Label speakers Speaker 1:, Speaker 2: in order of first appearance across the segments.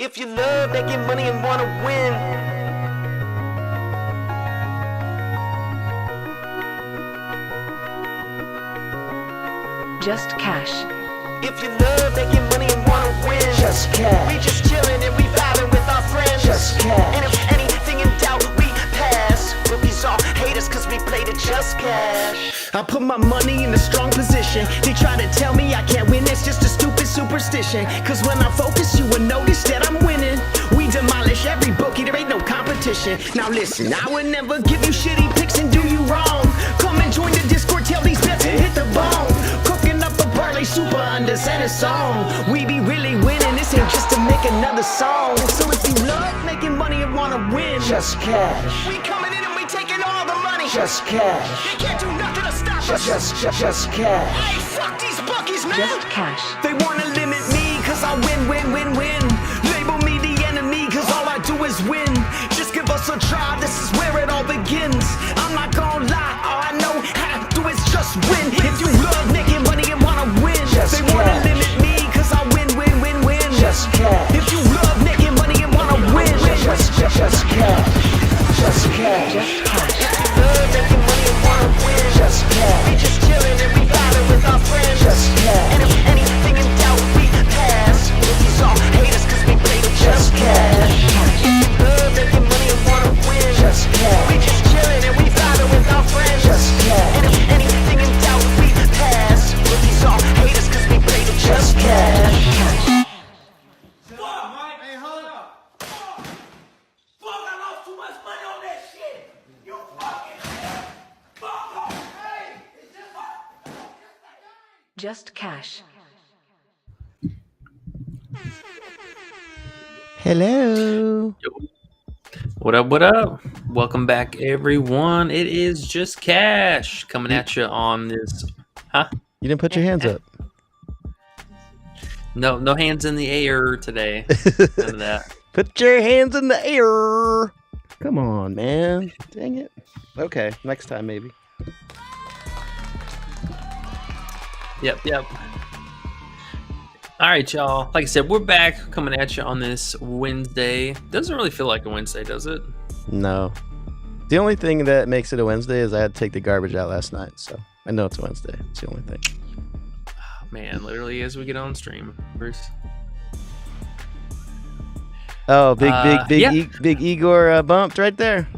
Speaker 1: If you love making money and wanna win,
Speaker 2: Just cash.
Speaker 1: if you love making money and wanna win,
Speaker 3: Just cash.
Speaker 1: we just chillin' and we vibing with our friends.
Speaker 3: Just cash.
Speaker 1: And if anything in doubt, we pass. Rookies all hate us cause we played it just cash. I put my money in a strong position. They try to tell me I can't win, it's just a stupid superstition. Cause when I focus, you will notice that I'm winning. We demolish every bookie, there ain't no competition. Now listen, I would never give you shitty picks and do you wrong. Come and join the Discord, tell these bets and hit the bone. Cooking up a parlay super unders and a song. We be really winning, this ain't just to make another song. So if you love making money and wanna win,
Speaker 3: Just cash.
Speaker 1: we coming in and we taking all the money.
Speaker 3: Just cash.
Speaker 1: They can't do nothing to stop us.
Speaker 3: Just cash.
Speaker 1: Hey, fuck these bookies, man.
Speaker 2: Just cash.
Speaker 1: They wanna limit me cause I win. Label me the enemy cause all I do is win. Just give us a try, this is where it all begins. I'm not gonna lie, all I know how to do is just win. If you love making money and wanna win,
Speaker 3: Just
Speaker 1: they wanna
Speaker 3: cash.
Speaker 1: limit me cause I win.
Speaker 3: Just cash.
Speaker 1: If you love making money and wanna win,
Speaker 3: Just cash. Just cash.
Speaker 2: Just cash.
Speaker 1: love making money and wanna win.
Speaker 3: Just cash.
Speaker 1: We just chillin' and we vibing with our friends.
Speaker 3: Just cash.
Speaker 1: And if anything in doubt, we pass. Rookies all hate us cause we played it just cash. Love making money and wanna win.
Speaker 3: Just cash.
Speaker 1: We just chillin' and we vibing with our friends.
Speaker 3: Just cash.
Speaker 1: And if anything in doubt, we pass. Rookies all hate us cause we played it just cash.
Speaker 4: Hey, hold up. Fuck, I lost too much money on that shit. You fucking fuck off. Hey, it's
Speaker 2: Just
Speaker 4: just
Speaker 2: cash.
Speaker 3: Hello.
Speaker 5: What up, what up? Welcome back, everyone. It is Just Cash coming at you on this. Huh?
Speaker 3: You didn't put your hands up.
Speaker 5: No hands in the air today. None of that.
Speaker 3: Put your hands in the air. Come on, man. Dang it. Okay, next time maybe.
Speaker 5: Yep. All right, y'all. Like I said, we're back coming at you on this Wednesday. Doesn't really feel like a Wednesday, does it?
Speaker 3: No. The only thing that makes it a Wednesday is I had to take the garbage out last night, so I know it's a Wednesday. It's the only thing.
Speaker 5: Man, literally as we get on stream, Bruce.
Speaker 3: Oh, big
Speaker 5: yeah.
Speaker 3: big Igor bumped right there.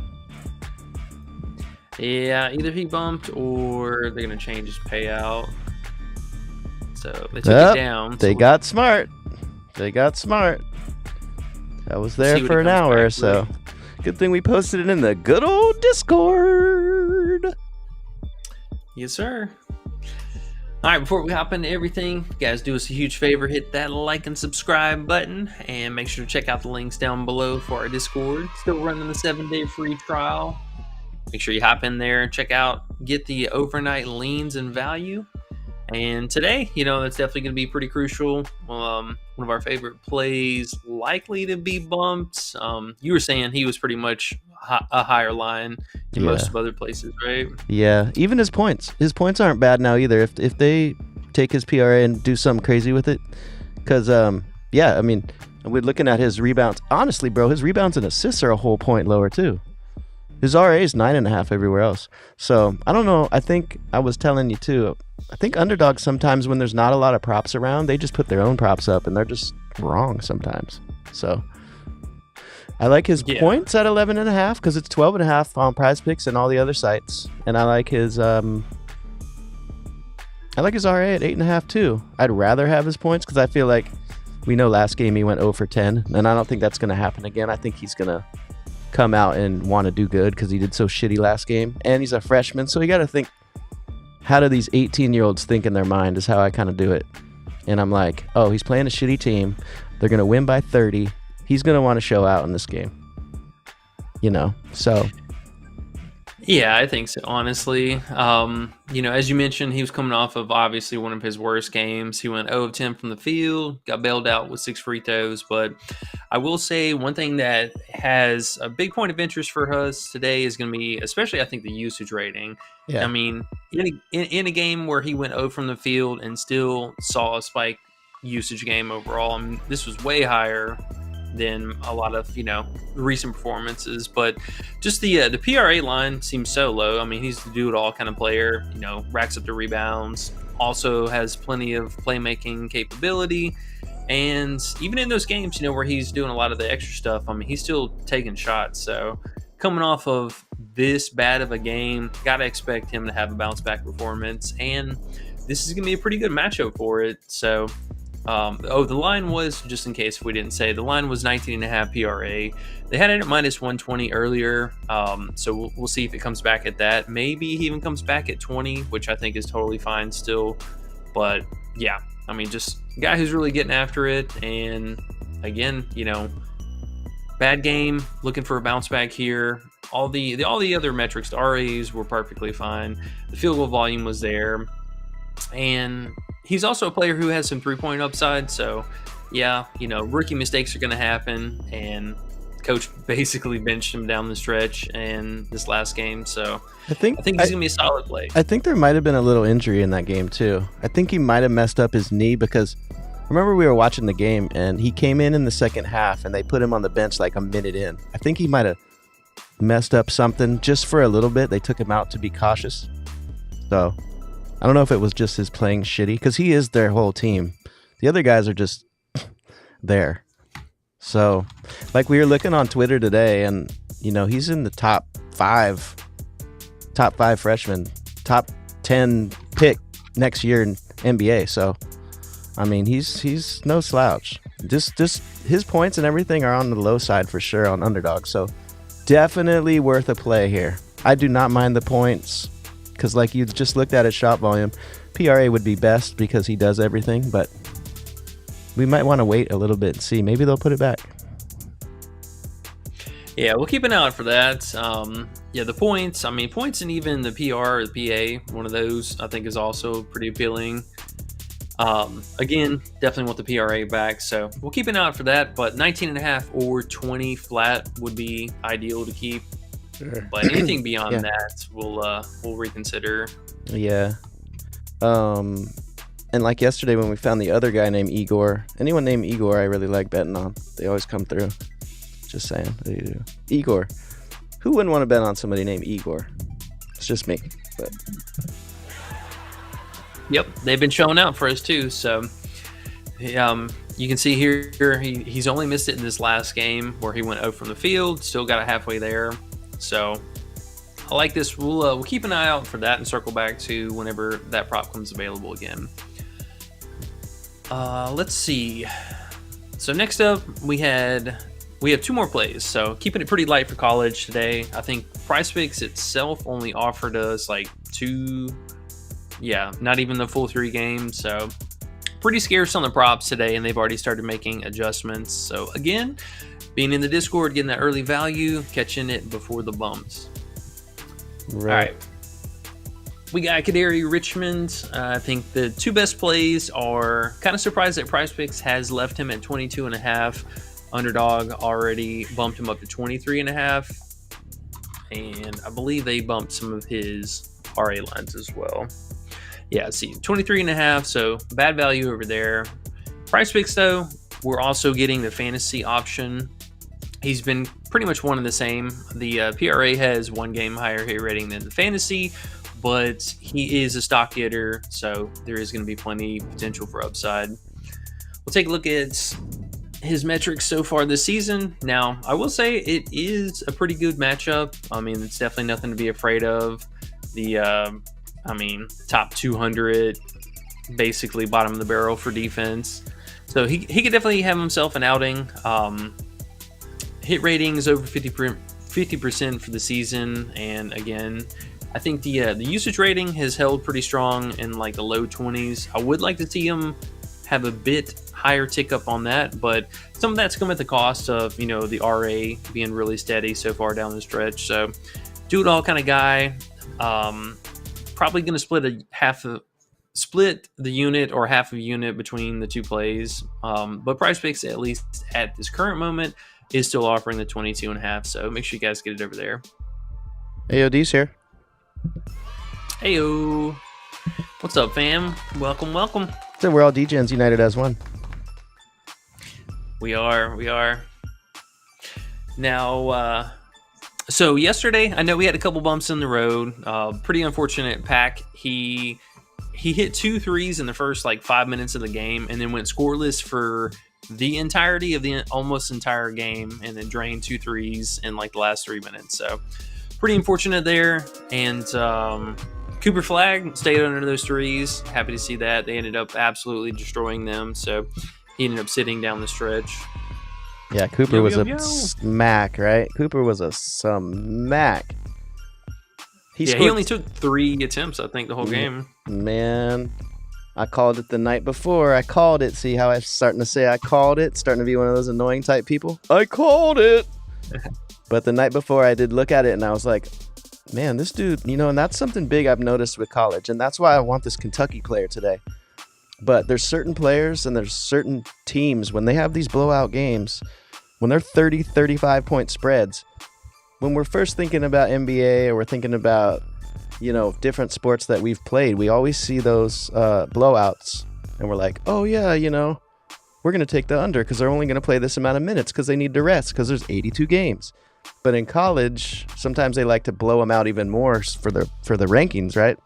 Speaker 5: Yeah, either he bumped or they're gonna change his payout. So they took
Speaker 3: Yep,
Speaker 5: it down.
Speaker 3: They
Speaker 5: so
Speaker 3: got smart. I was there
Speaker 5: See what
Speaker 3: for
Speaker 5: he
Speaker 3: an
Speaker 5: comes
Speaker 3: hour
Speaker 5: back
Speaker 3: or so.
Speaker 5: with.
Speaker 3: Good thing we posted it in the good old Discord.
Speaker 5: Yes, sir. All right, before we hop into everything, guys, do us a huge favor, hit that like and subscribe button, and make sure to check out the links down below for our Discord. Still running the 7-day free trial. Make sure you hop in there, check out, get the overnight leans and value. And today, that's definitely going to be pretty crucial. One of our favorite plays likely to be bumped. You were saying he was pretty much a higher line in most of other places, right?
Speaker 3: Yeah, even his points. His points aren't bad now either. If they take his PRA and do something crazy with it, because we're looking at his rebounds. Honestly, bro, his rebounds and assists are a whole point lower too. His RA is 9.5 everywhere else. So I don't know. I think I was telling you too. I think Underdog sometimes when there's not a lot of props around, they just put their own props up and they're just wrong sometimes. So I like his points at 11.5 because it's 12.5 on PrizePicks and all the other sites. And I like his RA at 8.5 too. I'd rather have his points because I feel like we know last game he went 0 for 10, and I don't think that's going to happen again. I think he's going to come out and want to do good because he did so shitty last game, and he's a freshman, so you got to think, how do these 18-year-olds think in their mind is how I kind of do it. And I'm like, oh, he's playing a shitty team. They're going to win by 30. He's going to want to show out in this game. So.
Speaker 5: Yeah, I think so, honestly. As you mentioned, he was coming off of obviously one of his worst games. He went 0 of 10 from the field, got bailed out with 6 free throws. But I will say one thing that has a big point of interest for us today is going to be, especially I think, the usage rating.
Speaker 3: Yeah.
Speaker 5: I mean, in a game where he went 0 from the field and still saw a spike usage game overall, I mean, this was way higher than a lot of recent performances. But just the PRA line seems so low. I mean, he's the do-it-all kind of player. Racks up the rebounds, also has plenty of playmaking capability, and even in those games, where he's doing a lot of the extra stuff, I mean, he's still taking shots. So coming off of this bad of a game, gotta expect him to have a bounce back performance, and this is gonna be a pretty good matchup for it. So the line was, just in case if we didn't say, the line was 19.5 PRA. They had it at minus 120 earlier, so we'll see if it comes back at that. Maybe he even comes back at 20, which I think is totally fine still. But yeah, I mean, just a guy who's really getting after it. And again, bad game, looking for a bounce back here. All the other metrics, the RAs were perfectly fine. The field goal volume was there, and he's also a player who has some 3-point upside. So yeah, rookie mistakes are going to happen, and coach basically benched him down the stretch in this last game. So I think he's going to be a solid play.
Speaker 3: I think there might have been a little injury in that game too. I think he might have messed up his knee, because remember we were watching the game and he came in the second half and they put him on the bench like a minute in. I think he might have messed up something just for a little bit. They took him out to be cautious. So I don't know if it was just his playing shitty, because he is their whole team. The other guys are just there. So, like, we were looking on Twitter today, and he's in the top five freshmen, top 10 pick next year in NBA. So, I mean, he's no slouch. Just his points and everything are on the low side for sure on Underdog. So, definitely worth a play here. I do not mind the points, because like you just looked at his shot volume, PRA would be best because he does everything, but we might want to wait a little bit and see. Maybe they'll put it back.
Speaker 5: Yeah, we'll keep an eye out for that. The points. I mean, points and even the PR or the PA, one of those I think is also pretty appealing. Again, definitely want the PRA back, so we'll keep an eye out for that. But 19.5 or 20 flat would be ideal to keep.
Speaker 3: Sure.
Speaker 5: But anything beyond that, we'll reconsider.
Speaker 3: Yeah. And like yesterday when we found the other guy named Igor, anyone named Igor I really like betting on. They always come through. Just saying. They do. Igor. Who wouldn't want to bet on somebody named Igor? It's just me. But
Speaker 5: yep, they've been showing out for us too. So you can see here he's only missed it in this last game where he went 0 from the field. Still got it halfway there. So I like this. We'll keep an eye out for that and circle back to whenever that prop comes available again. Let's see. So next up, we have 2 more plays. So keeping it pretty light for college today. I think PrizePicks itself only offered us like 2, not even the full 3 games. So pretty scarce on the props today, and they've already started making adjustments. So again, being in the Discord, getting that early value, catching it before the bumps.
Speaker 3: right.
Speaker 5: All right. We got Kaderi Richmond. I think the 2 best plays are kind of surprised that PrizePicks has left him at 22.5. Underdog already bumped him up to 23.5. And I believe they bumped some of his RA lines as well. Yeah, see, 23.5, so bad value over there. PrizePicks, though, we're also getting the fantasy option. He's been pretty much one and the same. The PRA has 1 game higher hit rating than the fantasy, but he is a stock getter, so there is going to be plenty potential for upside. We'll take a look at his metrics so far this season. Now, I will say it is a pretty good matchup. I mean, it's definitely nothing to be afraid of. The, top 200, basically bottom of the barrel for defense. So he could definitely have himself an outing. Hit rating is over 50% for the season, and again, I think the usage rating has held pretty strong in like the low 20s. I would like to see him have a bit higher tick up on that, but some of that's come at the cost of the RA being really steady so far down the stretch. So do it all kind of guy. Probably going to split the unit or half of a unit between the 2 plays. But PrizePicks, at least at this current moment, is still offering the 22.5. So make sure you guys get it over there.
Speaker 3: AOD's here.
Speaker 5: Heyo. What's up, fam? Welcome.
Speaker 3: So we're all DGens united as one.
Speaker 5: We are. Now, so yesterday, I know we had a couple bumps in the road. Pretty unfortunate. Pack. He hit 2 threes in the first 5 minutes of the game, and then went scoreless for the entirety of the almost entire game, and then drained 2 threes in the last 3 minutes. So pretty unfortunate there. And Cooper Flagg stayed under those threes. Happy to see that. They ended up absolutely destroying them. So he ended up sitting down the stretch.
Speaker 3: Yeah, Cooper was
Speaker 5: yo.
Speaker 3: a smack, right? Cooper was a smack.
Speaker 5: He only took 3 attempts, I think, the whole game.
Speaker 3: Man, I called it the night before. I called it. See how I'm starting to say I called it? Starting to be one of those annoying type people. I called it. But the night before, I did look at it, and I was like, man, this dude, and that's something big I've noticed with college, and that's why I want this Kentucky player today. But there's certain players and there's certain teams, when they have these blowout games, when they're 30, 35-point spreads, when we're first thinking about NBA or we're thinking about, different sports that we've played, we always see those blowouts, and we're like, oh, yeah, we're going to take the under because they're only going to play this amount of minutes because they need to rest because there's 82 games. But in college, sometimes they like to blow them out even more for the rankings, right?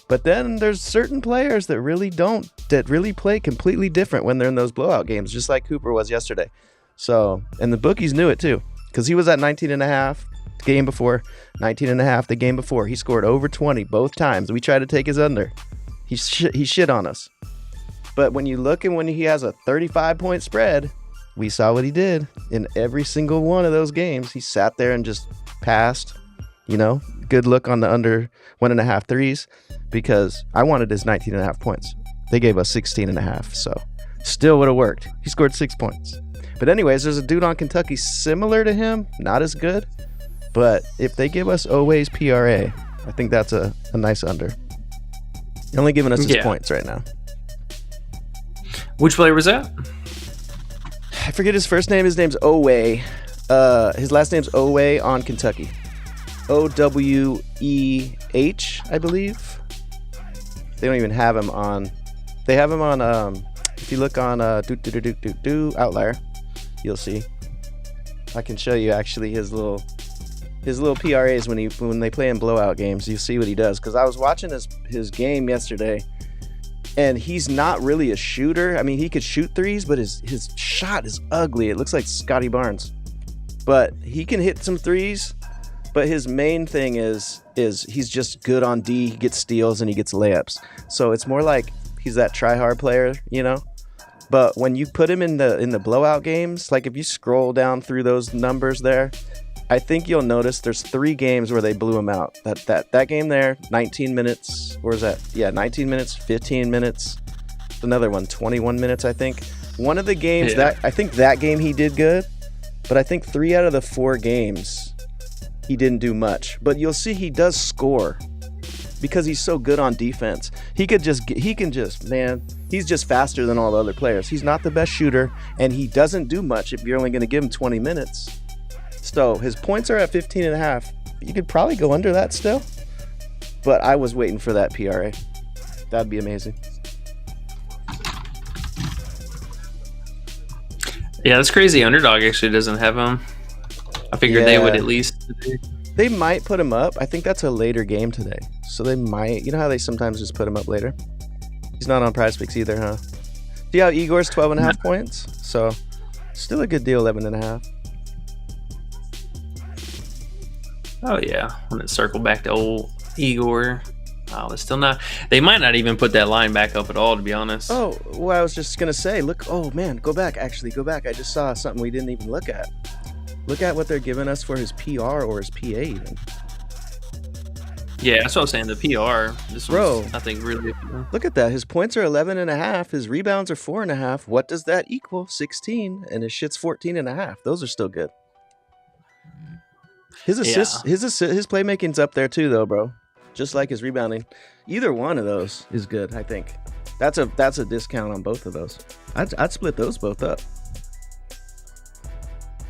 Speaker 3: But then there's certain players that really play completely different when they're in those blowout games, just like Cooper was yesterday. So, and the bookies knew it too, because he was at 19.5 the game before, 19.5 the game before. He scored over 20 both times. We tried to take his under. He shit on us. But when you look and when he has a 35-point spread, we saw what he did in every single one of those games. He sat there and just passed, good look on the under 1.5 threes, because I wanted his 19.5 points. They gave us 16.5, so still would have worked. He scored 6 points. But anyways, there's a dude on Kentucky similar to him, not as good, but if they give us Oweh's PRA, I think that's a nice under. They're only giving us his points right now.
Speaker 5: Which player was that?
Speaker 3: I forget his first name. His name's Oweh. His last name's Oweh on Kentucky. Oweh, I believe. They don't even have him on. They have him on. If you look on Outlier, you'll see. I can show you actually his little PRAs when they play in blowout games. You see what he does, because I was watching his game yesterday. And he's not really a shooter. I mean, he could shoot threes, but his shot is ugly. It looks like Scotty Barnes. But he can hit some threes. But his main thing is he's just good on D. He gets steals and he gets layups. So it's more like he's that try-hard player, But when you put him in the blowout games, like if you scroll down through those numbers there, I think you'll notice there's 3 games where they blew him out. That game there, 19 minutes. Where is that? Yeah, 19 minutes, 15 minutes. Another one, 21 minutes, I think. One of the games I think that game he did good, but I think 3 out of the 4 games he didn't do much. But you'll see he does score because he's so good on defense. He's just faster than all the other players. He's not the best shooter, and he doesn't do much if you're only going to give him 20 minutes. So his points are at 15.5. You could probably go under that still, but I was waiting for that PRA. That'd be amazing.
Speaker 5: Yeah, that's crazy. Underdog actually doesn't have him. I figured they would at least.
Speaker 3: They might put him up. I think that's a later game today, so they might. You know how they sometimes just put him up later? He's not on PrizePicks either, huh? See how Igor's 12.5 points? So still a good deal, 11.5.
Speaker 5: Oh yeah, when it circled back to old Igor. Oh, it's still not. They might not even put that line back up at all, to be honest.
Speaker 3: Oh, well, I was just gonna say, look. Oh man, go back. Actually, go back. I just saw something we didn't even look at. Look at what they're giving us for his PR or his PA even.
Speaker 5: Yeah, that's what I was saying. The PR. This
Speaker 3: Bro,
Speaker 5: was, I think, really.
Speaker 3: Look at that. His points are 11.5. His rebounds are 4.5. What does that equal? 16. And his shit's 14.5. Those are still good. His assists, his playmaking's up there too, though, bro. Just like his rebounding. Either one of those is good, I think. That's a discount on both of those. I'd split those both up.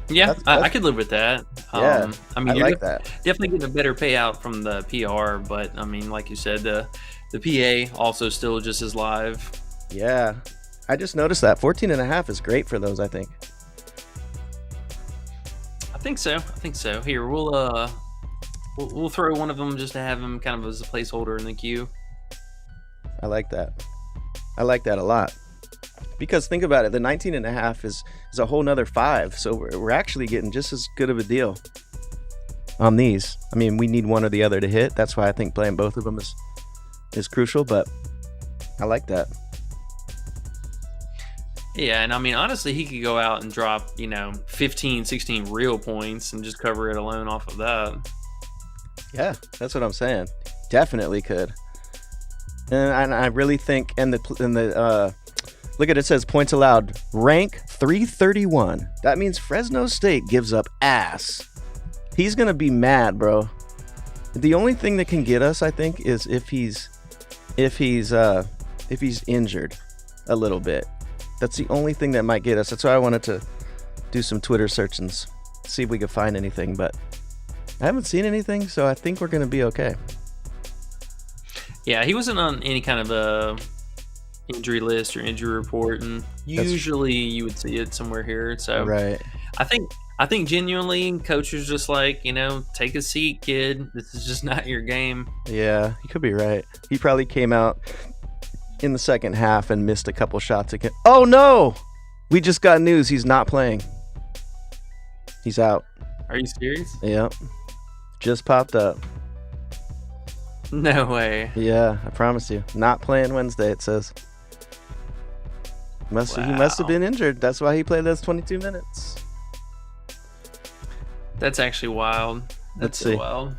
Speaker 5: Yeah, I could live with that.
Speaker 3: Yeah,
Speaker 5: I mean,
Speaker 3: you're like that.
Speaker 5: Definitely getting a better payout from the PR, but I mean, like you said, the PA also still just as live.
Speaker 3: Yeah, I just noticed that 14.5 is great for those. I think.
Speaker 5: think so. I think so. Here, we'll throw one of them just to have him kind of as a placeholder in the queue.
Speaker 3: I like that. I like that a lot. Because think about it, the 19.5 is a whole nother 5. So we're actually getting just as good of a deal on these. I mean, we need one or the other to hit. That's why I think playing both of them is crucial, but I like that.
Speaker 5: Yeah, and I mean, honestly, he could go out and drop, 15, 16 real points and just cover it alone off of that.
Speaker 3: Yeah, that's what I'm saying. Definitely could. And I really think, and the look at it, says points allowed, rank 331. That means Fresno State gives up ass. He's gonna be mad, bro. The only thing that can get us, I think, is if he's injured a little bit. That's the only thing that might get us. That's why I wanted to do some Twitter searchings, see if we could find anything, but I haven't seen anything, so I think we're gonna be okay.
Speaker 5: Yeah, he wasn't on any kind of a injury list or injury report, and usually you would see it somewhere here. So
Speaker 3: right.
Speaker 5: I think genuinely, coach is just like, take a seat, kid. This is just not your game.
Speaker 3: Yeah, you could be right. He probably came out in the second half and missed a couple shots again. Oh no! We just got news. He's not playing. He's out.
Speaker 5: Are you serious?
Speaker 3: Yep. Just popped up.
Speaker 5: No way.
Speaker 3: Yeah, I promise you. Not playing Wednesday, it says. He must have been injured. That's why he played those 22 minutes.
Speaker 5: That's actually wild.
Speaker 3: Let's
Speaker 5: so
Speaker 3: see.
Speaker 5: Wild.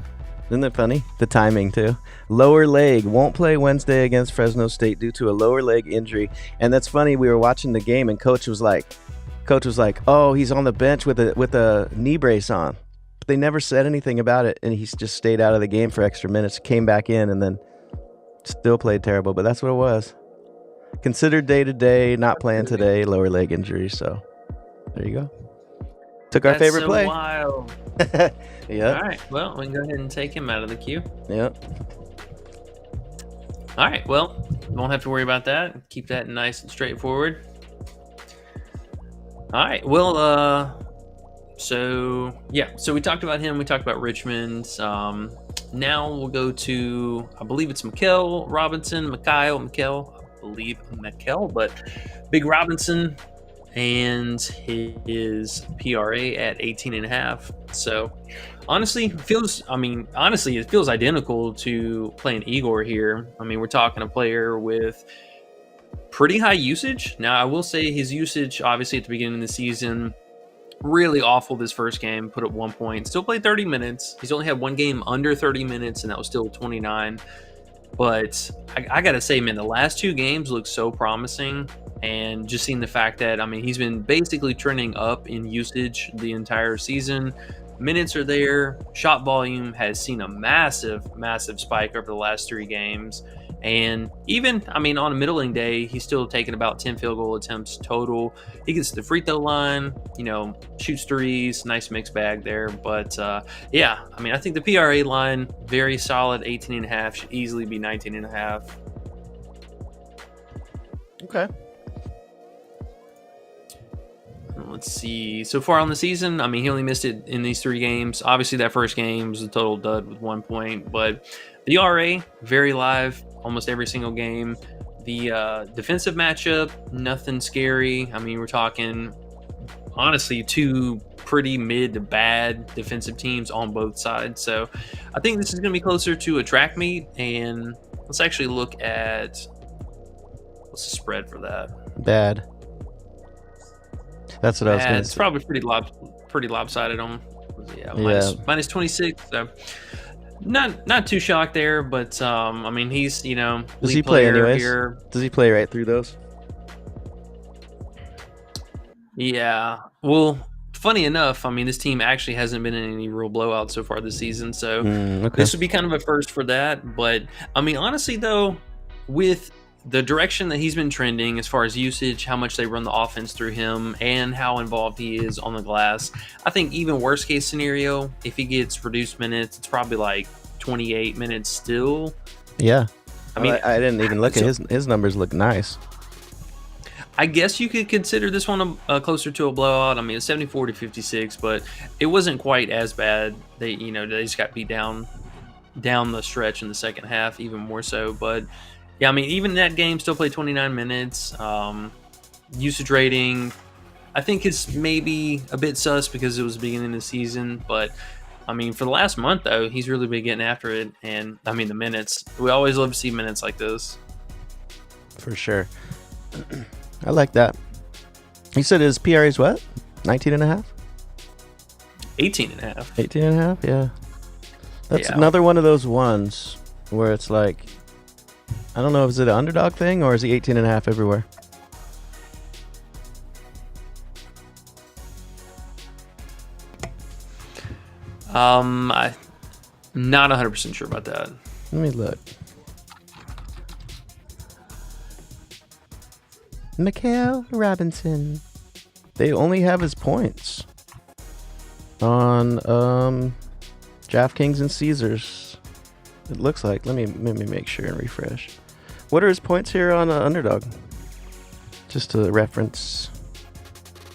Speaker 3: Isn't that funny? The timing, too. Lower leg. Won't play Wednesday against Fresno State due to a lower leg injury. And that's funny. We were watching the game, and Coach was like, oh, he's on the bench with a knee brace on. But they never said anything about it, and he just stayed out of the game for extra minutes, came back in, and then still played terrible. But that's what it was. Considered day-to-day, not playing today, lower leg injury. So there you go. Took our favorite play.
Speaker 5: Wild.
Speaker 3: Yeah.
Speaker 5: All right. Well, we can go ahead and take him out of the queue.
Speaker 3: Yep.
Speaker 5: All right. Well, won't have to worry about that. Keep that nice and straightforward. All right. Well, so we talked about him. We talked about Richmond. Now we'll go to, I believe it's Mikal Robinson, but Big Robinson and his PRA at 18.5. So honestly, it feels identical to playing Igor here. I mean, we're talking a player with pretty high usage. Now, I will say his usage, obviously, at the beginning of the season, really awful this first game. Put up 1 point. Still played 30 minutes. He's only had one game under 30 minutes, and that was still 29. But I got to say, man, the last two games look so promising. And just seeing the fact that, he's been basically trending up in usage the entire season. Minutes are there. Shot volume has seen a massive, massive spike over the last 3 games. And even, on a middling day, he's still taking about 10 field goal attempts total. He gets to the free throw line, shoots threes, nice mixed bag there. But I think the PRA line, very solid, 18.5, should easily be 19.5.
Speaker 3: Okay.
Speaker 5: Let's see. So far on the season, he only missed it in these 3 games. Obviously, that first game was a total dud with 1 point. But the RA, very live, almost every single game. The defensive matchup, nothing scary. We're talking, honestly, 2 pretty mid to bad defensive teams on both sides. So I think this is going to be closer to a track meet. And let's actually look at, what's the spread for that?
Speaker 3: Bad. That's what I was going to say.
Speaker 5: It's probably pretty lopsided on. Minus 26. So not too shocked there, but he's
Speaker 3: does he play anyways? Here. Does he play right through those?
Speaker 5: Yeah. Well, funny enough, this team actually hasn't been in any real blowouts so far this season, so This would be kind of a first for that. But honestly though, with the direction that he's been trending as far as usage, how much they run the offense through him, and how involved he is on the glass, I think even worst case scenario, if he gets reduced minutes, it's probably like 28 minutes still.
Speaker 3: Yeah. I didn't even look at his numbers. Look nice.
Speaker 5: I guess you could consider this one closer to a blowout. I mean, it's 74-56, but it wasn't quite as bad. They just got beat down the stretch in the second half, even more so. But yeah, I mean, even that game still played 29 minutes. Usage rating, I think it's maybe a bit sus because it was the beginning of the season. But I mean, for the last month though, he's really been getting after it. And I mean, the minutes, we always love to see minutes like this.
Speaker 3: For sure. I like that. He said his PRA is what? 19 and a half?
Speaker 5: 18 and a half.
Speaker 3: 18 and a half, yeah. That's
Speaker 5: Yeah.
Speaker 3: another one of those ones where it's like, I don't know, is it an underdog thing or is he 18 and a half everywhere?
Speaker 5: I'm not 100% sure about that.
Speaker 3: Let me look. Mikhail Robinson. They only have his points on DraftKings and Caesars. It looks like. Let me make sure and refresh. What are his points here on Underdog? Just to reference.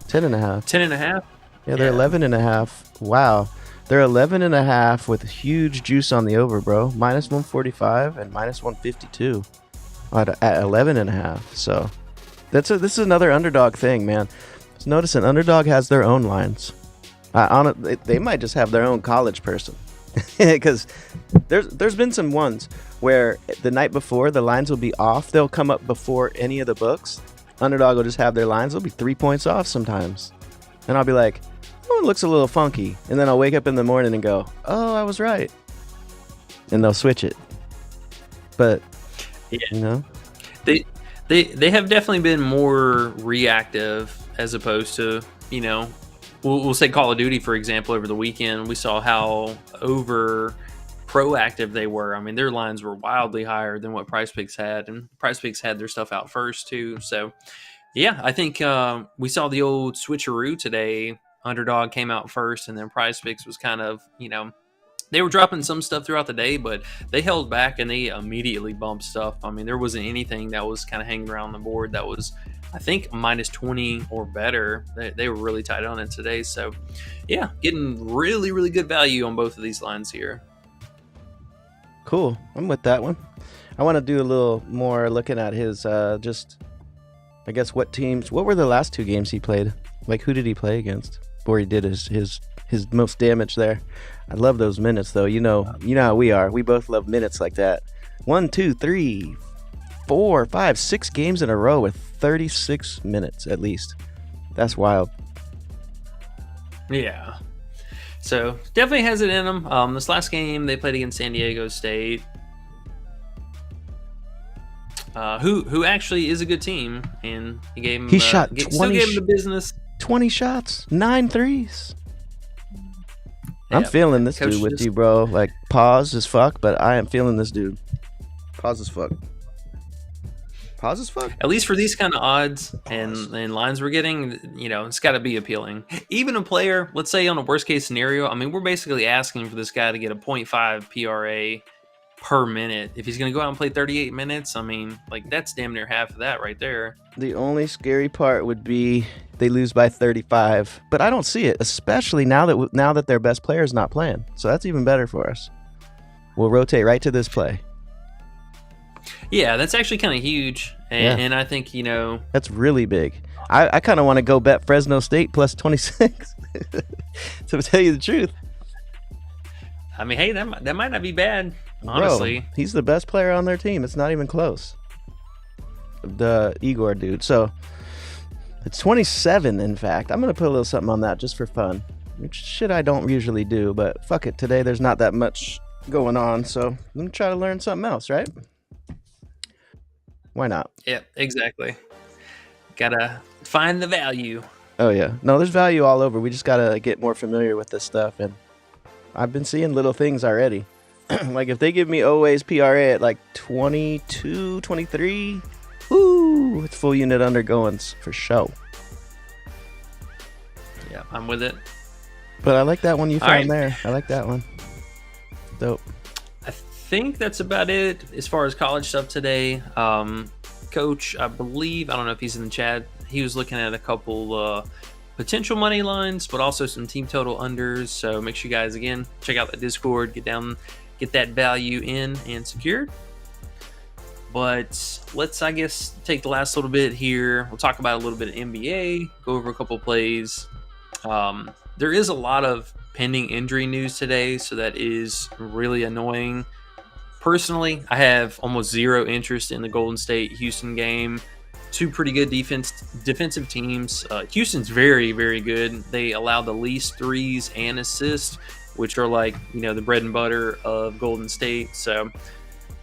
Speaker 3: 10 and a half.
Speaker 5: 10 and a half?
Speaker 3: Yeah, they're 11 and a half. Wow. They're 11 and a half with huge juice on the over, bro. Minus 145 and minus 152 at 11 and a half. So this is another Underdog thing, man. Just notice an Underdog has their own lines. They might just have their own college person. Because there's been some ones where the night before the lines will be off. They'll come up before any of the books. Underdog will just have their lines. They'll be 3 points off sometimes. And I'll be like, oh, it looks a little funky. And then I'll wake up in the morning and go, oh, I was right. And they'll switch it. But,
Speaker 5: Yeah.
Speaker 3: you know,
Speaker 5: They have definitely been more reactive as opposed to, we'll say Call of Duty, for example, over the weekend. We saw how over proactive they were. I mean, their lines were wildly higher than what PrizePicks had, and PrizePicks had their stuff out first too. So, yeah, I think we saw the old switcheroo today. Underdog came out first, and then PrizePicks was kind of, they were dropping some stuff throughout the day, but they held back and they immediately bumped stuff. I mean, there wasn't anything that was kind of hanging around the board that was, I think, minus 20 or better. They were really tight on it today. So, yeah, getting really, really good value on both of these lines here.
Speaker 3: cool. I'm with that one. I want to do a little more looking at his, I guess, what were the last two games he played? Like, who did he play against before he did his most damage there? I love those minutes, though. You know how we are. We both love minutes like that. 1, 2, 3, 4, 5, 6 games in a row with 36 minutes at least. That's wild.
Speaker 5: Yeah. So, definitely has it in them. This last game, they played against San Diego State. Who actually is a good team, and he gave him.
Speaker 3: He shot
Speaker 5: still
Speaker 3: 20
Speaker 5: gave him the business.
Speaker 3: 20 shots, 9 threes. I'm
Speaker 5: Yeah,
Speaker 3: feeling this
Speaker 5: Coach
Speaker 3: dude with
Speaker 5: just-
Speaker 3: you, bro. Like, pause as fuck, but I am feeling this dude. Pause as fuck. Pause as fuck?
Speaker 5: At least for these kind of odds and lines we're getting, it's got to be appealing. Even a player, let's say on a worst case scenario, I mean, we're basically asking for this guy to get a 0.5 PRA per minute. If he's going to go out and play 38 minutes, I mean, like, that's damn near half of that right there.
Speaker 3: The only scary part would be they lose by 35, but I don't see it, especially now that their best player is not playing. So that's even better for us. We'll rotate right to this play.
Speaker 5: Yeah, that's actually kind of huge. And I think,
Speaker 3: That's really big. I kind of want to go bet Fresno State plus 26 to tell you the truth.
Speaker 5: I mean, hey, that might not be bad, honestly.
Speaker 3: Bro, he's the best player on their team. It's not even close. The Igor dude. So it's 27, in fact. I'm going to put a little something on that just for fun. Which shit I don't usually do, but fuck it. Today there's not that much going on, so I'm going to try to learn something else, right? Why not?
Speaker 5: Yeah, exactly. Gotta find the value.
Speaker 3: Oh, yeah. No, there's value all over. We just got to get more familiar with this stuff, and I've been seeing little things already. Like, if they give me Owei's PRA at like 22, 23, ooh, it's full unit undergoings for show.
Speaker 5: Yeah, I'm with it.
Speaker 3: But I like that one you
Speaker 5: All
Speaker 3: found
Speaker 5: right.
Speaker 3: there. I like that one. Dope.
Speaker 5: I think that's about it as far as college stuff today. Coach, I believe, I don't know if he's in the chat, he was looking at a couple potential money lines, but also some team total unders. So make sure you guys, again, check out the Discord, get that value in and secured. But let's, I guess, take the last little bit here. We'll talk about a little bit of NBA, go over a couple plays. There is a lot of pending injury news today, so that is really annoying. Personally, I have almost zero interest in the Golden State-Houston game. Two pretty good defensive teams. Houston's very, very good. They allow the least threes and assists, which are like, the bread and butter of Golden State. So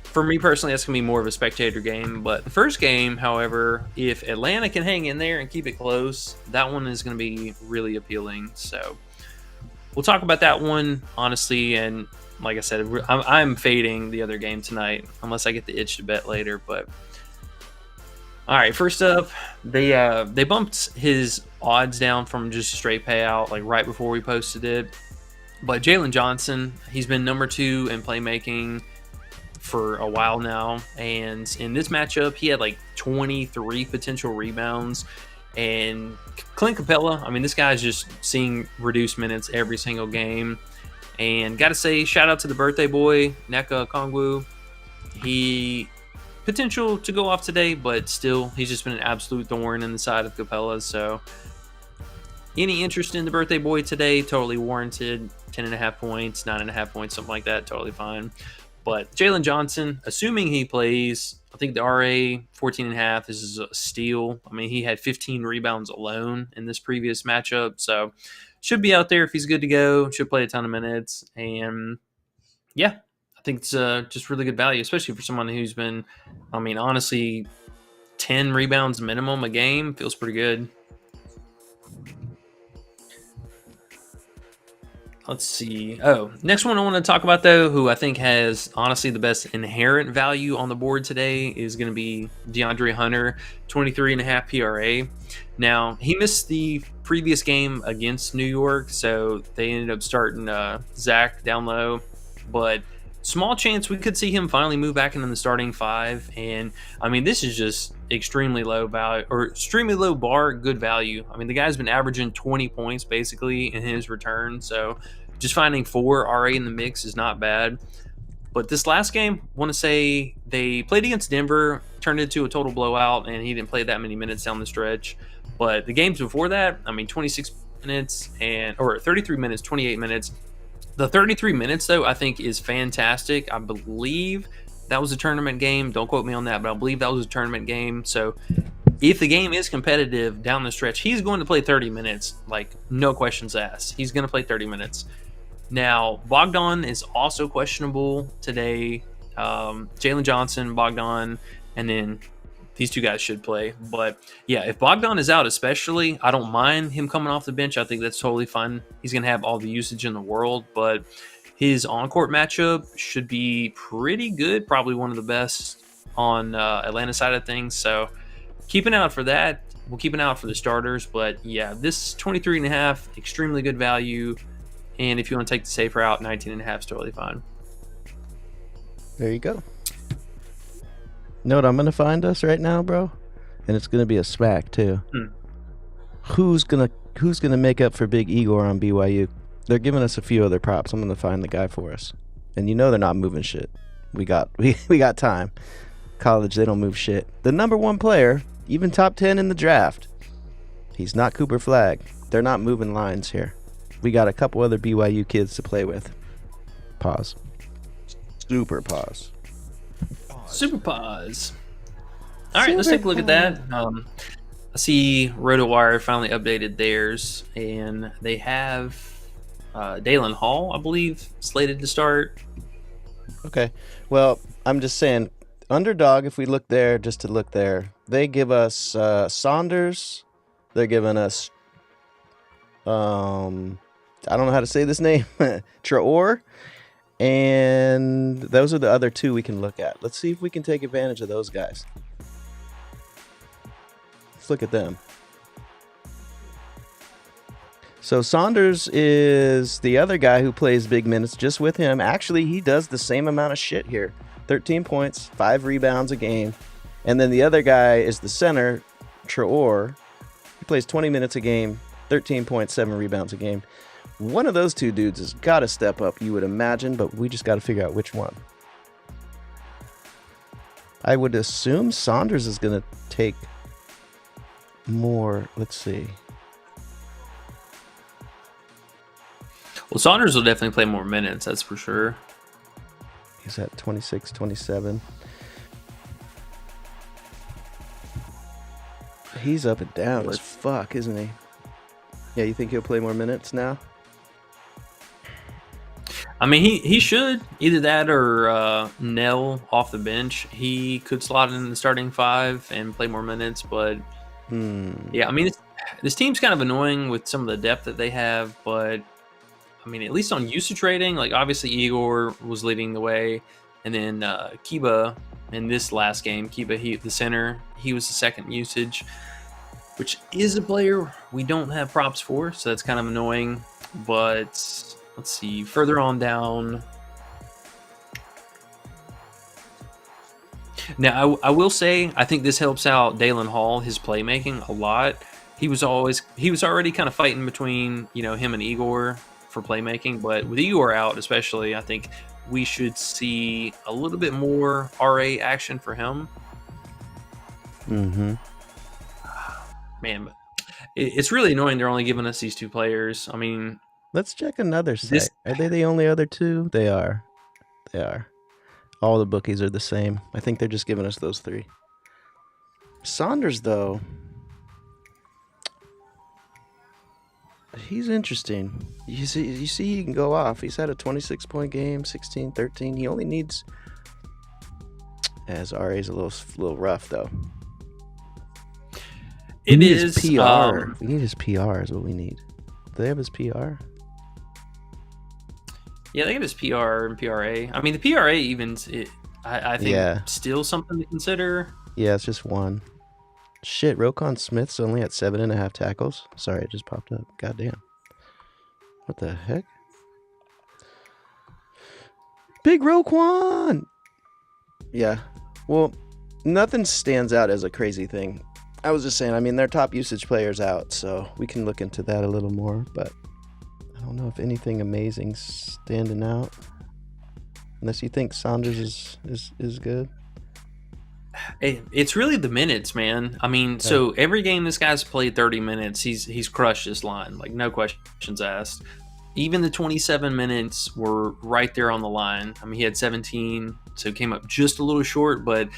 Speaker 5: for me personally, that's going to be more of a spectator game. But the first game, however, if Atlanta can hang in there and keep it close, that one is going to be really appealing. So we'll talk about that one, honestly. And like I said, I'm fading the other game tonight unless I get the itch to bet later. But all right, first up, they bumped his odds down from just a straight payout like right before we posted it. But Jalen Johnson, he's been number 2 in playmaking for a while now, and in this matchup he had like 23 potential rebounds. And Clint Capella, I mean, this guy's just seeing reduced minutes every single game. And gotta say, shout out to the birthday boy Nneka Okongwu. He potential to go off today, but still he's just been an absolute thorn in the side of Capella. So any interest in the birthday boy today, totally warranted. 10.5 points, 9.5 points, something like that, totally fine. But Jalen Johnson, assuming he plays, I think the RA 14.5 is a steal. I mean, he had 15 rebounds alone in this previous matchup. So should be out there if he's good to go. Should play a ton of minutes. And yeah, I think it's just really good value, especially for someone who's been, I mean, honestly, 10 rebounds minimum a game feels pretty good. Let's see. Oh, next one I want to talk about, though, who I think has honestly the best inherent value on the board today is going to be DeAndre Hunter, 23.5 PRA. Now, he missed the previous game against New York, so they ended up starting Zach down low. But small chance we could see him finally move back into the starting 5. And, I mean, this is just extremely low value, or extremely low bar, good value. I mean, the guy's been averaging 20 points basically in his return, so just finding 4 RA in the mix is not bad. But this last game, I want to say they played against Denver, turned into a total blowout, and he didn't play that many minutes down the stretch. But the games before that, I mean, 26 minutes or 33 minutes, 28 minutes. The 33 minutes, though, I think is fantastic. I believe that was a tournament game. Don't quote me on that, but I believe that was a tournament game. So if the game is competitive down the stretch, he's going to play 30 minutes, like no questions asked. He's going to play 30 minutes. Now, Bogdan is also questionable today. Jalen Johnson, Bogdan, and then these two guys should play. But yeah, if Bogdan is out especially, I don't mind him coming off the bench. I think that's totally fine. He's going to have all the usage in the world, but his on-court matchup should be pretty good, probably one of the best on Atlanta side of things. So keep an eye out for that. We'll keep an eye out for the starters. But yeah, this 23.5, extremely good value. And if you want to take the safe route, 19.5 is totally fine.
Speaker 3: There you go. Know what I'm going to find us right now, bro? And it's going to be a smack, too. Who's gonna make up for Big Igor on BYU? They're giving us a few other props. I'm going to find the guy for us. And you know they're not moving shit. We got time. College, they don't move shit. The number 1 player, even top 10 in the draft, he's not Cooper Flagg. They're not moving lines here. We got a couple other BYU kids to play with. Pause. Super pause.
Speaker 5: Super pause. All right, let's take a look at that. I see RotoWire finally updated theirs, and they have Dalen Hall, I believe, slated to start.
Speaker 3: Okay. Well, I'm just saying, Underdog, if we look there, just to look there, they give us Saunders. They're giving us, I don't know how to say this name, Traore. And those are the other 2 we can look at. Let's see if we can take advantage of those guys. Let's look at them. So Saunders is the other guy who plays big minutes just with him. Actually, he does the same amount of shit here. 13 points, 5 rebounds a game. And then the other guy is the center, Traore. He plays 20 minutes a game, 13.7 rebounds a game. One of those two dudes has got to step up, you would imagine, but we just got to figure out which one. I would assume Saunders is going to take more. Let's see.
Speaker 5: Well, Saunders will definitely play more minutes, that's for sure.
Speaker 3: He's at 26, 27. He's up and down as fuck, isn't he? Yeah, you think he'll play more minutes now?
Speaker 5: I mean, he should. Either that or Nell off the bench. He could slot in the starting 5 and play more minutes, but yeah, I mean, this team's kind of annoying with some of the depth that they have, but I mean, at least on usage rating, like obviously Igor was leading the way, and then Kiba in this last game, Kiba, the center, he was the second usage, which is a player we don't have props for, so that's kind of annoying. But let's see, further on down. Now, I will say, I think this helps out Dalen Hall, his playmaking, a lot. He was already kind of fighting between, him and Igor for playmaking, but with Igor out especially, I think we should see a little bit more RA action for him.
Speaker 3: Mm-hmm.
Speaker 5: Man, but it's really annoying they're only giving us these 2 players. I mean,
Speaker 3: let's check another site. Are they the only other 2? They are. All the bookies are the same. I think they're just giving us those 3. Saunders, though, he's interesting. You see he can go off. He's had a 26-point game, 16, 13. He only needs, as RA's a little rough, though.
Speaker 5: It
Speaker 3: we
Speaker 5: is
Speaker 3: his PR. We need his PR is what we need. Do they have his PR?
Speaker 5: Yeah, they have his PR and PRA. I mean, the PRA evens, I think, still something to consider.
Speaker 3: Yeah, it's just 1. Shit, Roquan Smith's only at 7.5 tackles. Sorry, it just popped up. Goddamn. What the heck? Big Roquan! Yeah. Well, nothing stands out as a crazy thing. I was just saying, I mean, their top usage player's out, so we can look into that a little more, but I don't know if anything amazing's standing out. Unless you think Saunders is good.
Speaker 5: It's really the minutes, man. I mean, so every game this guy's played 30 minutes, he's crushed this line, like no questions asked. Even the 27 minutes were right there on the line. I mean, he had 17, so came up just a little short, but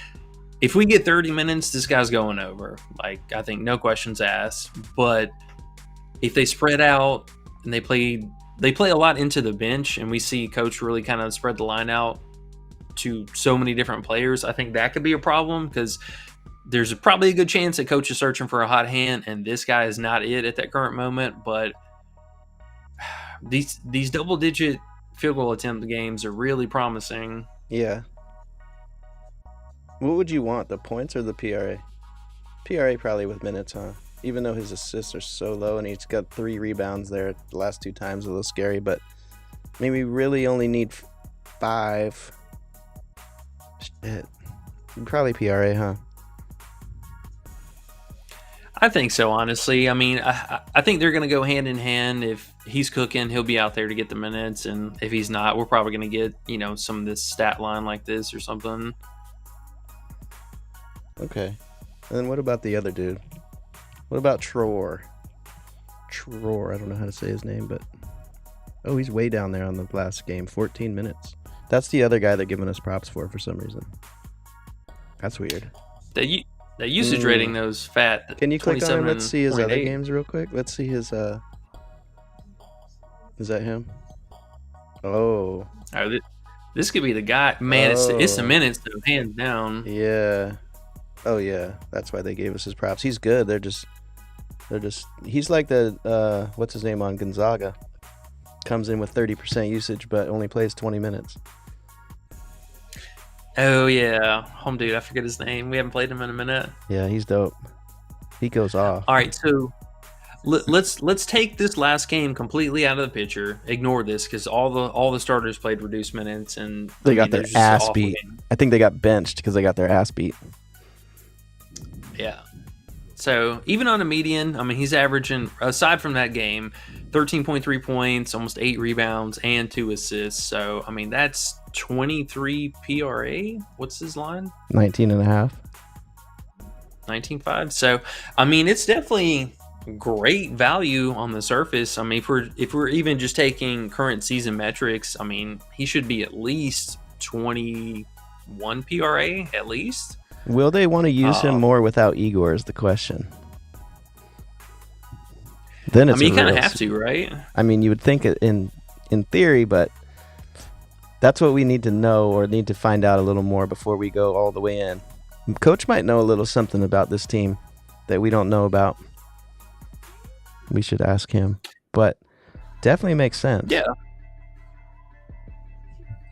Speaker 5: if we get 30 minutes, this guy's going over. Like, I think no questions asked. But if they spread out and they play a lot into the bench, and we see coach really kind of spread the line out to so many different players, I think that could be a problem, because there's probably a good chance that coach is searching for a hot hand, and this guy is not it at that current moment. But these double-digit field goal attempt games are really promising.
Speaker 3: Yeah. What would you want, the points or the PRA? PRA probably with minutes, huh? Even though his assists are so low and he's got 3 rebounds there the last 2 times, a little scary, but maybe really only need 5. Shit. Probably PRA, huh?
Speaker 5: I think so, honestly. I mean, I think they're going to go hand in hand. If he's cooking, he'll be out there to get the minutes, and if he's not, we're probably going to get, some of this stat line like this or something.
Speaker 3: Okay. And then what about the other dude? What about Traore? Traore, I don't know how to say his name, but oh, he's way down there on the last game, 14 minutes. That's the other guy they're giving us props for some reason. That's weird.
Speaker 5: That usage rating, those fat.
Speaker 3: Can you click on him? Let's see his other
Speaker 5: 27.8.
Speaker 3: games real quick. Let's see his is that him? Oh.
Speaker 5: All right, this could be the guy. Man, it's the minutes though, hands down.
Speaker 3: Yeah. Oh yeah, that's why they gave us his props. He's good. They're just he's like the what's his name on Gonzaga. Comes in with 30% usage but only plays 20 minutes.
Speaker 5: Oh yeah, home dude. I forget his name. We haven't played him in a minute.
Speaker 3: Yeah, he's dope. He goes off.
Speaker 5: All right, so let's take this last game completely out of the picture. Ignore this because all the starters played reduced minutes and
Speaker 3: They got their ass beat.
Speaker 5: Game.
Speaker 3: I think they got benched because they got their ass beat.
Speaker 5: Yeah. So even on a median, I mean, he's averaging, aside from that game, 13.3 points, almost 8 rebounds, and 2 assists. So, I mean, that's 23 PRA. What's his line?
Speaker 3: 19 and a half.
Speaker 5: 19.5. So, I mean, it's definitely great value on the surface. I mean, if we're even just taking current season metrics, I mean, he should be at least 21 PRA at least.
Speaker 3: Will they want to use him more without Igor is the question. Then it's
Speaker 5: I mean, you kind of have to, right?
Speaker 3: I mean, you would think it in theory, but that's what we need to know or need to find out a little more before we go all the way in. Coach might know a little something about this team that we don't know about. We should ask him, but definitely makes sense.
Speaker 5: Yeah.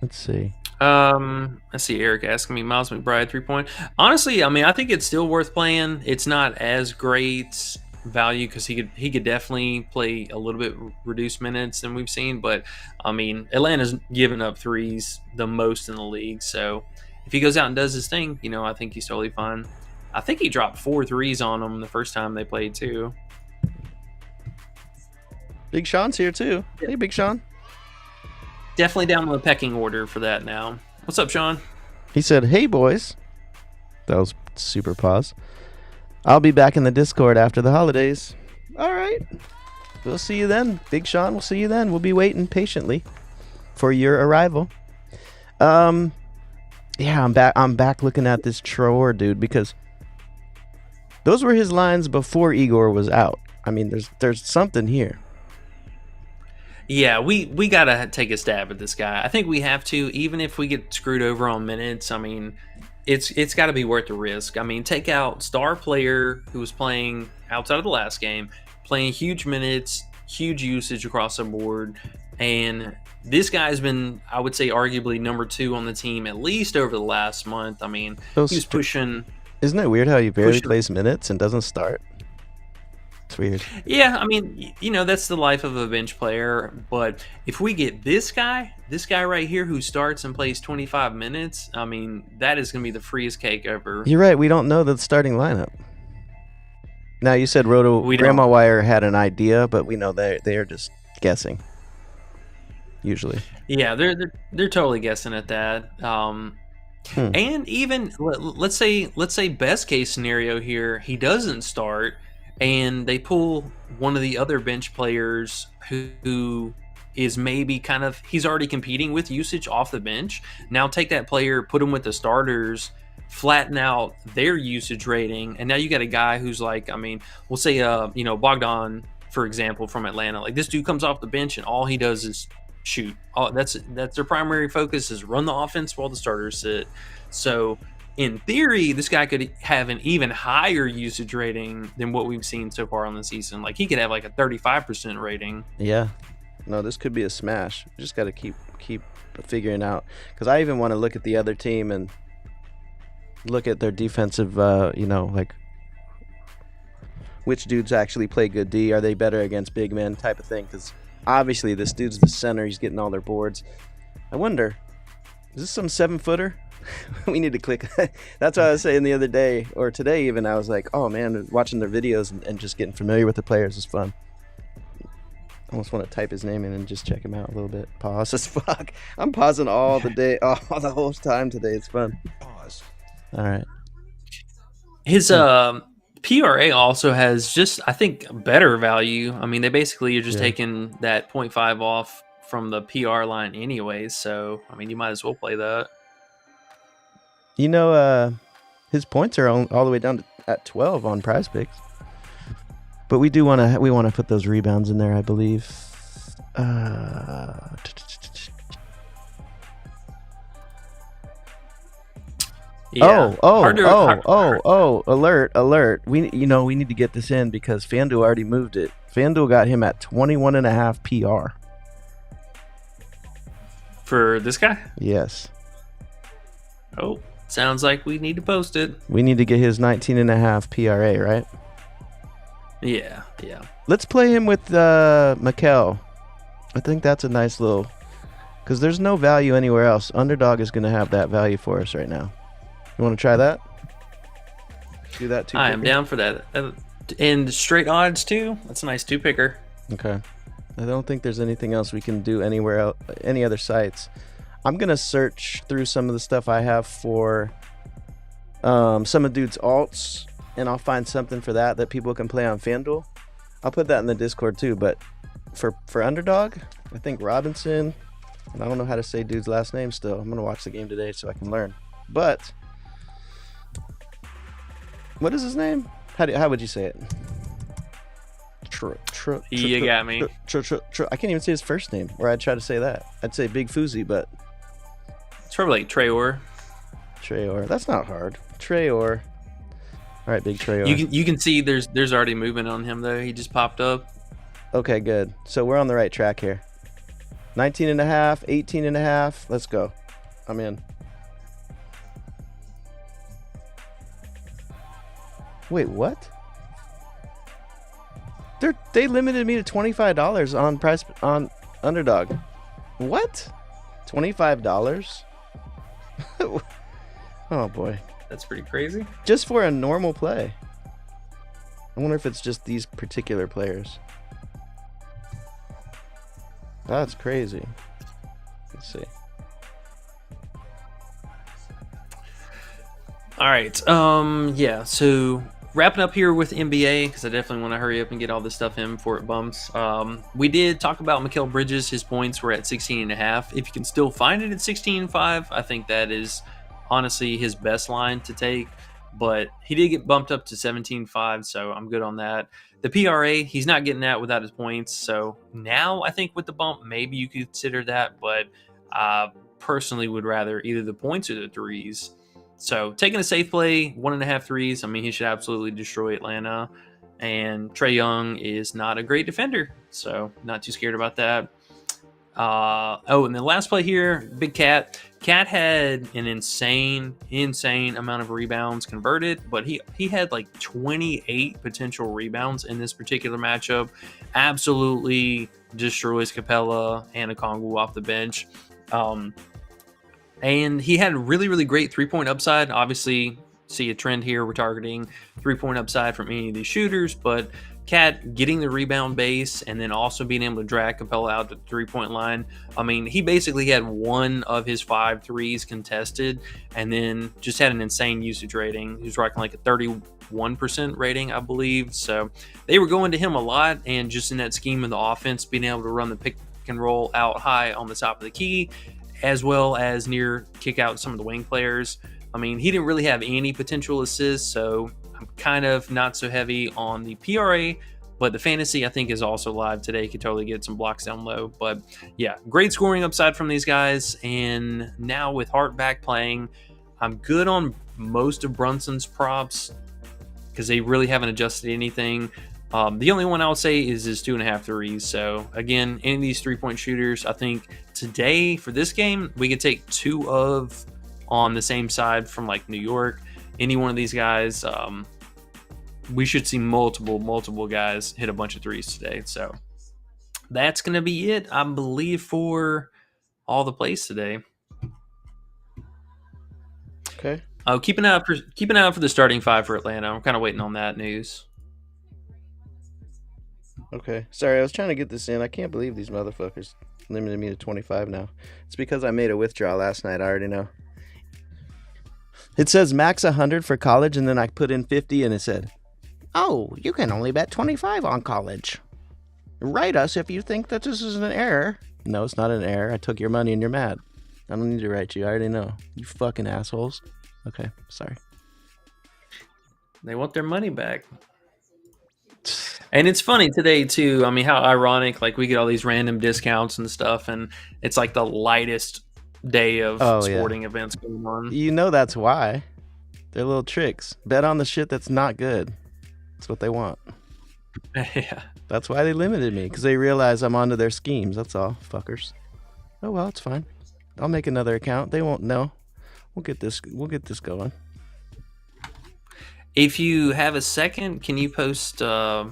Speaker 3: Let's see.
Speaker 5: I see Eric asking me Miles McBride 3-point. Honestly, I mean, I think it's still worth playing. It's not as great value because he could definitely play a little bit reduced minutes than we've seen. But I mean, Atlanta's given up threes the most in the league. So if he goes out and does his thing, you know, I think he's totally fine. I think he dropped 4 threes on them the first time they played too.
Speaker 3: Big Sean's here too. Hey, Big Sean.
Speaker 5: Definitely down on the pecking order for that now. What's up, Sean?
Speaker 3: He said, "Hey, boys." That was super pause. I'll be back in the Discord after the holidays. All right. We'll see you then. Big Sean, we'll see you then. We'll be waiting patiently for your arrival. Yeah, I'm back looking at this Traore dude because those were his lines before Igor was out. I mean, there's something here.
Speaker 5: Yeah, we got to take a stab at this guy. I think we have to, even if we get screwed over on minutes. I mean, it's got to be worth the risk. I mean, take out star player who was playing outside of the last game, playing huge minutes, huge usage across the board, and this guy's been, I would say, arguably number 2 on the team at least over the last month. I mean, he was pushing.
Speaker 3: Isn't it weird how he barely plays minutes and doesn't start? It's weird.
Speaker 5: Yeah, I mean, you know, that's the life of a bench player. But if we get this guy right here who starts and plays 25 minutes, I mean, that is going to be the freest cake ever.
Speaker 3: You're right. We don't know the starting lineup. Now, you said Grandma Wire had an idea, but we know they are just guessing. Usually. Yeah,
Speaker 5: they're totally guessing at that. And even let's say best case scenario here, he doesn't start. And they pull one of the other bench players who is maybe he's already competing with usage off the bench. Now take that player, put him with the starters, flatten out their usage rating, and now you got a guy who's like, I mean, we'll say, Bogdan, for example, from Atlanta. Like, this dude comes off the bench and all he does is shoot. That's their primary focus is run the offense while the starters sit. So in theory, this guy could have an even higher usage rating than what we've seen so far on the season. Like, he could have like a 35% rating.
Speaker 3: Yeah. No, this could be a smash. We just got to keep figuring out. Because I even want to look at the other team and look at their defensive, like which dudes actually play good D. Are they better against big men type of thing? Because obviously this dude's the center. He's getting all their boards. I wonder, is this some 7-footer? We need to click. That's what I was saying the other day, or today even. I was like, oh man, watching their videos and just getting familiar with the players is fun. I almost want to type his name in and just check him out a little bit. Pause as fuck. I'm pausing all the day, the whole time today. It's fun. Pause. All right.
Speaker 5: His PRA also has just, I think, better value. I mean, they basically are just taking that 0.5 off from the PR line anyways. So, I mean, you might as well play that.
Speaker 3: You know, his points are all the way down at 12 on PrizePicks. But we want to put those rebounds in there, I believe.
Speaker 5: Yeah.
Speaker 3: Alert. We need to get this in because FanDuel already moved it. FanDuel got him at 21.5 PR.
Speaker 5: For this guy?
Speaker 3: Yes.
Speaker 5: Oh, sounds like we need to post it.
Speaker 3: We need to get his 19.5 PRA, right?
Speaker 5: Yeah.
Speaker 3: Let's play him with Mikel. I think that's a nice little... Because there's no value anywhere else. Underdog is going to have that value for us right now. You want to try that? Do that too.
Speaker 5: I am down for that. And straight odds too. That's a nice 2-picker.
Speaker 3: Okay. I don't think there's anything else we can do anywhere else, any other sites. I'm gonna search through some of the stuff I have for some of dude's alts, and I'll find something for that people can play on FanDuel. I'll put that in the Discord too. But for Underdog, I think Robinson, and I don't know how to say dude's last name still. I'm gonna watch the game today so I can learn. But what is his name? How would you say it?
Speaker 5: You got me.
Speaker 3: I can't even say his first name, or I'd try to say that. I'd say Big Fousey, but
Speaker 5: It's probably like Trayor.
Speaker 3: That's not hard. Trayor. All right, Big Trayor.
Speaker 5: You can see there's already movement on him though. He just popped up.
Speaker 3: Okay, good. So we're on the right track here. 19 and a half, 18 and a half. Let's go. I'm in. Wait, what? They limited me to $25 on Underdog. What? $25? Oh boy.
Speaker 5: That's pretty crazy.
Speaker 3: Just for a normal play. I wonder if it's just these particular players. That's crazy. Let's see.
Speaker 5: All right. Yeah. So wrapping up here with NBA, because I definitely want to hurry up and get all this stuff in before it bumps. We did talk about Mikal Bridges. His points were at 16.5. If you can still find it at 16.5, I think that is honestly his best line to take. But he did get bumped up to 17.5, so I'm good on that. The PRA, he's not getting that without his points. So now I think with the bump, maybe you could consider that. But I personally would rather either the points or the threes. So taking a safe play, 1.5 threes. I mean, he should absolutely destroy Atlanta. And Trae Young is not a great defender, so not too scared about that. And the last play here, Big Cat. Cat had an insane amount of rebounds converted, but he had like 28 potential rebounds in this particular matchup. Absolutely destroys Capella and Okongwu off the bench. And he had really, really great three-point upside. Obviously, see a trend here. We're targeting three-point upside from any of these shooters, but Cat getting the rebound base and then also being able to drag Capella out to the three-point line. I mean, he basically had one of his 5 threes contested and then just had an insane usage rating. He was rocking like a 31% rating, I believe. So they were going to him a lot, and just in that scheme of the offense, being able to run the pick and roll out high on the top of the key, as well as near kick out some of the wing players. I mean, he didn't really have any potential assists, so I'm kind of not so heavy on the PRA, but the fantasy I think is also live today. Could totally get some blocks down low. But yeah, great scoring upside from these guys. And now with Hart back playing, I'm good on most of Brunson's props because they really haven't adjusted anything. The only one I'll say is his 2.5 threes. So again, any of these 3-point shooters, I think today for this game, we could take 2 of on the same side from like New York. Any one of these guys, we should see multiple guys hit a bunch of threes today. So that's going to be it, I believe, for all the plays today.
Speaker 3: Okay.
Speaker 5: Oh, keep an eye out for the starting 5 for Atlanta. I'm kind of waiting on that news.
Speaker 3: Okay. Sorry, I was trying to get this in. I can't believe these motherfuckers limited me to 25 now. It's because I made a withdrawal last night. I already know. It says max 100 for college, and then I put in 50, and it said, "Oh, you can only bet 25 on college. Write us if you think that this is an error." No, it's not an error. I took your money and you're mad. I don't need to write you. I already know. You fucking assholes. Okay, sorry.
Speaker 5: They want their money back. And it's funny today, too. I mean, how ironic. Like, we get all these random discounts and stuff, and it's like the lightest day of sporting events going on.
Speaker 3: You know that's why. They're little tricks. Bet on the shit that's not good. That's what they want.
Speaker 5: Yeah.
Speaker 3: That's why they limited me, because they realize I'm onto their schemes. That's all, fuckers. Oh well, it's fine. I'll make another account. They won't know. We'll get this going.
Speaker 5: If you have a second, can you post
Speaker 3: I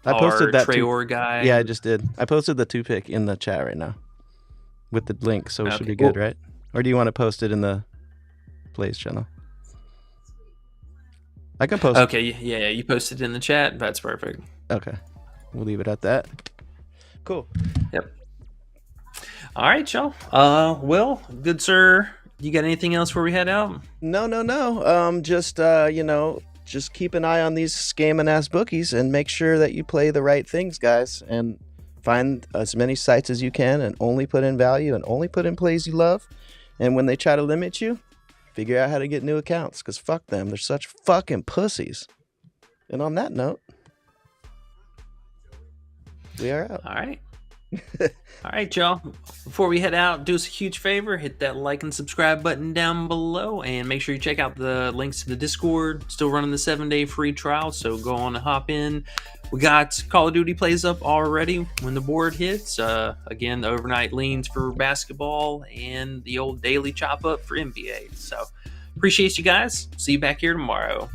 Speaker 3: posted that
Speaker 5: Trayor guy?
Speaker 3: Yeah, I just did. I posted the 2-pick in the chat right now with the link, so it should be good, right? Or do you want to post it in the plays channel? I can post.
Speaker 5: Okay, yeah, you posted in the chat. That's perfect.
Speaker 3: Okay. We'll leave it at that. Cool.
Speaker 5: Yep. All right, y'all. Well, good sir. You got anything else before we head out?
Speaker 3: No. Just just keep an eye on these scamming ass bookies and make sure that you play the right things, guys, and find as many sites as you can and only put in value and only put in plays you love. And when they try to limit you, figure out how to get new accounts, because fuck them. They're such fucking pussies. And on that note, we are out.
Speaker 5: All right. All right, y'all. Before we head out, do us a huge favor. Hit that like and subscribe button down below. And make sure you check out the links to the Discord. Still running the 7-day free trial, so go on and hop in. We got Call of Duty plays up already when the board hits. Again, the overnight leans for basketball and the old daily chop up for NBA. So appreciate you guys. See you back here tomorrow.